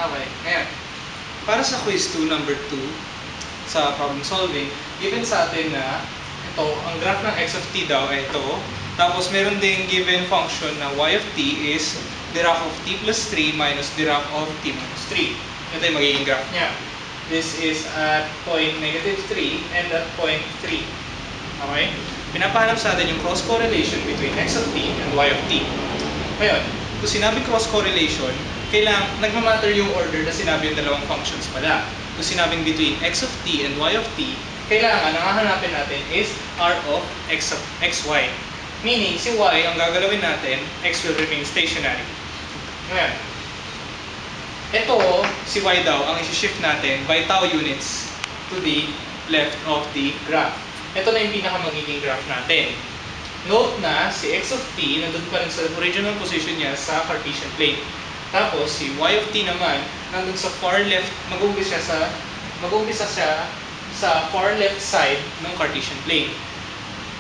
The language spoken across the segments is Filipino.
Okay, ngayon. Para sa quiz 2, number 2, sa problem solving, given sa atin na ito, ang graph ng x of t daw ay ito. Tapos meron ding given function na y of t is dirac of t plus 3 minus dirac of t minus 3. Ito yung magiging graph niya. This is at point -3 and at point 3. Okay? Pinapahanap sa atin yung cross correlation between x of t and y of t. Ngayon, kung sinabi cross correlation, kailangan nagmamatter yung order na sinabi yung dalawang functions pala. Kung sinabing between x of t and y of t, kailangan ang hahanapin natin is r of xy. Meaning, si y ang gagalawin natin, x will remain stationary. Ngayon, ito, si y daw, ang isi-shift natin by tau units to the left of the graph. Ito na yung pinaka magiging graph natin. Note na si x of t nandun pa rin sa original position niya sa Cartesian plane. Tapos si y of t naman nandun sa far left, mag-uumpisa siya sa far left side ng Cartesian plane.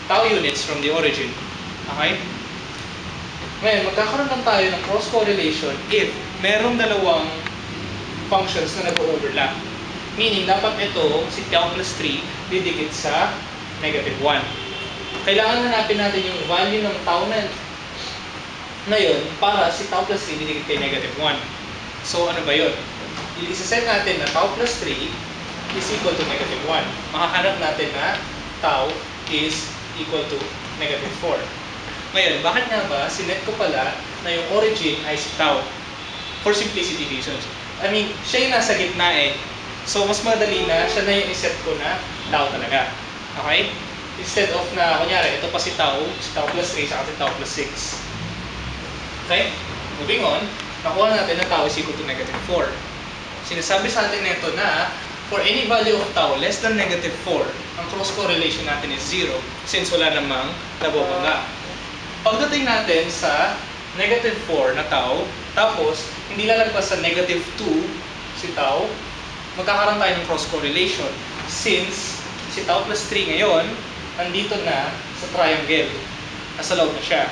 Tau units from the origin. Okay? Ngayon, magkakaroon lang tayo ng cross correlation if merong dalawang functions na nag-overlap. Meaning, dapat ito, si tau plus 3, didikit sa -1. Kailangan hanapin natin yung value ng tau na yun para si tau plus 3 didikit kay -1. So, ano ba yun? I-set natin na tau plus 3 is equal to -1. Makahanap natin na tau is equal to -4. Ngayon, bakit nga ba sinet ko pala na yung origin ay si tau? For simplicity reasons. I mean, siya yung nasa gitna eh. So, mas madali na siya na yung iset ko na tau talaga. Okay? Instead of na, kunyari, ito pa si tau plus 3, saka si tau plus 6. Okay? Moving on, nakuha natin na tau is equal to -4. Sinasabi sa atin nito na for any value of tau less than -4, ang cross correlation natin is 0 since wala namang nabobangga. Pagdating natin sa -4 na tau, tapos hindi lalagpas sa -2 si tau, magkakaroon tayo ng cross correlation since si tau plus 3 ngayon nandito na sa triangle. Nasa loob na siya.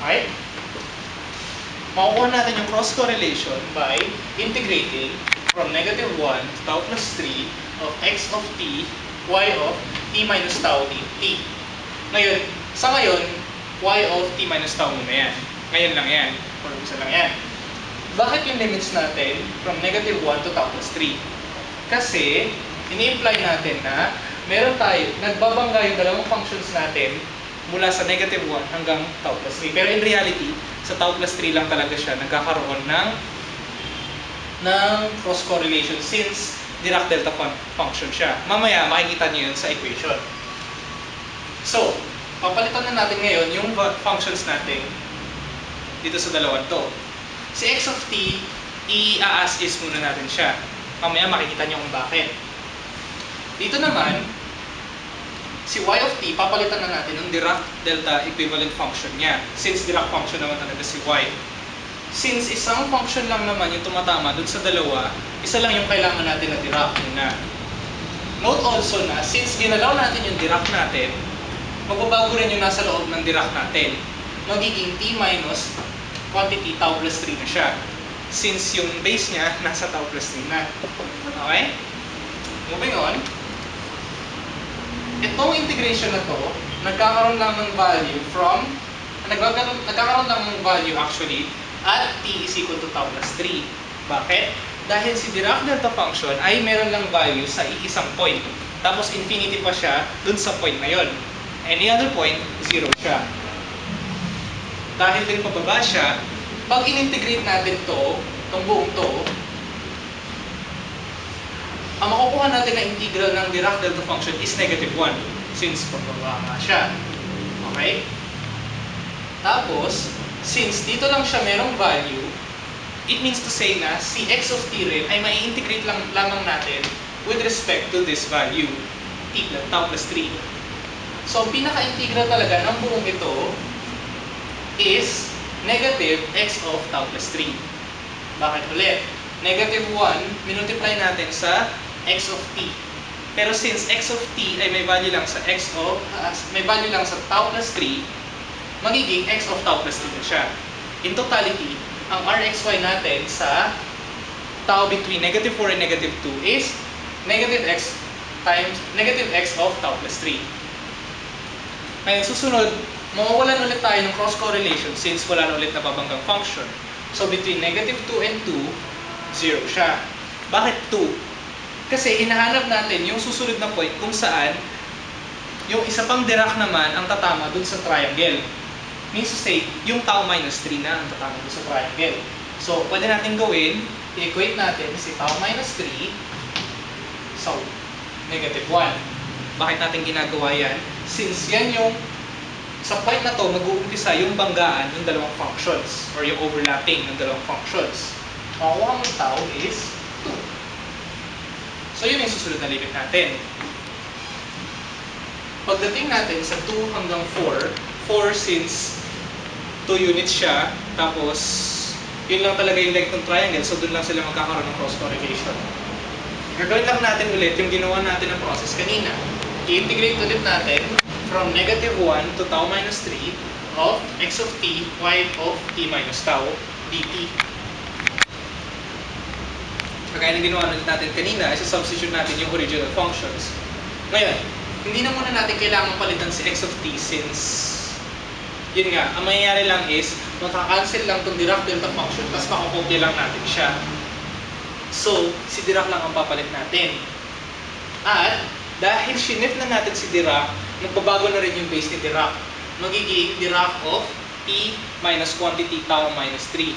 Okay? Makukuha natin yung cross correlation by integrating from -1 to tau plus 3 of x of t, y of t minus tau dt. Ngayon, sa ngayon, y of t minus tau muna yan. Ngayon lang yan. Or isa lang yan. Bakit yung limits natin from -1 to tau plus 3? Kasi, ini-imply natin na meron tayo, nagbabangga yung dalawang functions natin mula sa -1 hanggang tau plus 3. Pero in reality, sa tau plus 3 lang talaga siya nagkakaroon ng cross correlation since Dirac delta function siya. Mamaya, makikita niyo yun sa equation. So, papalitan na natin ngayon yung functions natin dito sa dalawang to. Si x of t, i-as-is muna natin siya. Mamaya makikita niyo kung bakit. Dito naman, si y of t, papalitan na natin ng Dirac delta equivalent function niya. Since Dirac function naman talaga si y. Since isang function lang naman yung tumatama dun sa dalawa, isa lang yung kailangan natin na Dirac muna. Note also na, since ginalaw natin yung Dirac natin, magbabago rin yung nasa loob ng Dirac natin. Magiging t minus quantity tau plus 3 na siya. Since yung base niya nasa tau plus 3 na. Okay? Moving on. Itong integration na to, nagkakaroon lang ng value nagkakaroon lang ng value actually at t is equal to tau plus 3. Bakit? Dahil si Dirac delta function ay meron lang value sa iisang point. Tapos infinity pa siya dun sa point na yon. Any other point, 0 siya. Dahil din pababa siya, pag in-integrate natin itong buong to, ang makukuha natin na integral ng Dirac delta function is -1 since pababa nga siya. Okay? Tapos, since dito lang siya merong value, it means to say na si x of t rin ay mai-integrate lamang natin with respect to this value, tau plus 3. So, ang pinaka-integral talaga ng buong ito is negative x of tau plus 3. Bakit ulit? -1, minultiply natin sa x of t. Pero since x of t ay may value lang sa tau plus 3, magiging x of tau plus 3 na siya. In totality, ang rxy natin sa tau between negative 4 and negative 2 is negative x of tau plus 3. Ngayon, susunod, mawawalan ulit tayo ng cross correlation since wala na ulit na babanggang function. So, between negative 2 and 2, 0 siya. Bakit 2? Kasi hinahanap natin yung susunod na point kung saan yung isa pang Dirac naman ang tatama dun sa triangle. Means to say, yung tau minus 3 na ang tatama dun sa triangle. So, pwede natin gawin, i-equate natin si tau minus 3 sa negative 1. Bakit natin ginagawa yan? Since yan yung, sa point na to, mag-uumpisa yung banggaan ng dalawang functions or yung overlapping ng dalawang functions. Makukuha mong tau is 2. So, yun yung susunod na limit natin. Pagdating natin sa 2 hanggang 4, 4 since 2 units siya, tapos yun lang talaga yung length ng triangle, so dun lang sila magkakaroon ng cross correlation. Gagawin lang natin ulit yung ginawa natin ng process kanina. I-integrate ulit natin from negative 1 to tau minus 3 of x of t, y of t minus tau, dt. Kagaya ng ginawa natin kanina, isa-substitute natin yung original functions. Ngayon, hindi na muna natin kailangan palitan si x of t since yun nga, ang mangyayari lang is makakancel lang itong Dirac delta function tapos makakopya lang natin siya. So, si Dirac lang ang papalit natin. At dahil sinif na natin si Dirac, magbabago na rin yung base ni Dirac. Magiging Dirac of t minus quantity tau minus 3.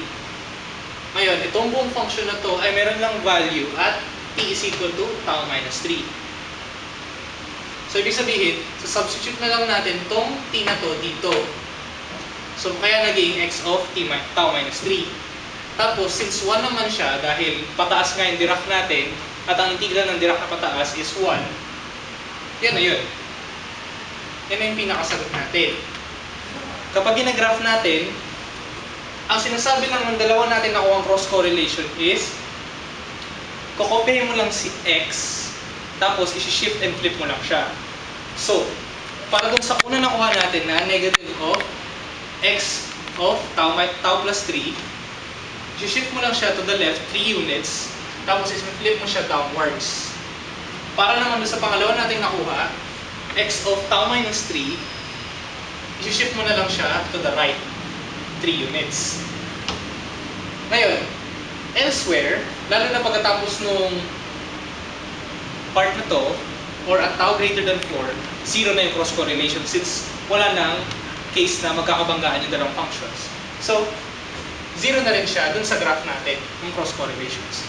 Ngayon, itong buong function na to ay meron lang value at t is equal to tau minus 3. So, ibig sabihin, substitute na lang natin itong t na to dito. So, kaya naging x of tau minus 3. Tapos, since 1 naman siya, dahil pataas nga yung Dirac natin, at ang integral ng Dirac na pataas is 1, yan na yun. Yan na yung pinakasagot natin. Kapag ginagraph natin, ang sinasabi lang ng dalawa natin nakuha ang cross correlation is, kokopyahin mo lang si x, tapos isi-shift and flip mo lang siya. So, para dun sa una nakuha natin na negative of x of tau plus 3, i-shift mo lang siya to the left 3 units, tapos i-flip mo siya downwards. Para naman sa pangalawa natin nakuha, x of tau minus 3, i-shift mo na lang siya to the right 3 units. Ngayon, elsewhere, lalo na pagkatapos nung part na to, or at tau greater than 4, 0 na yung cross correlation since wala nang case na magkakabanggaan yung dalawang functions. So, 0 na rin siya dun sa graph natin, yung cross correlations.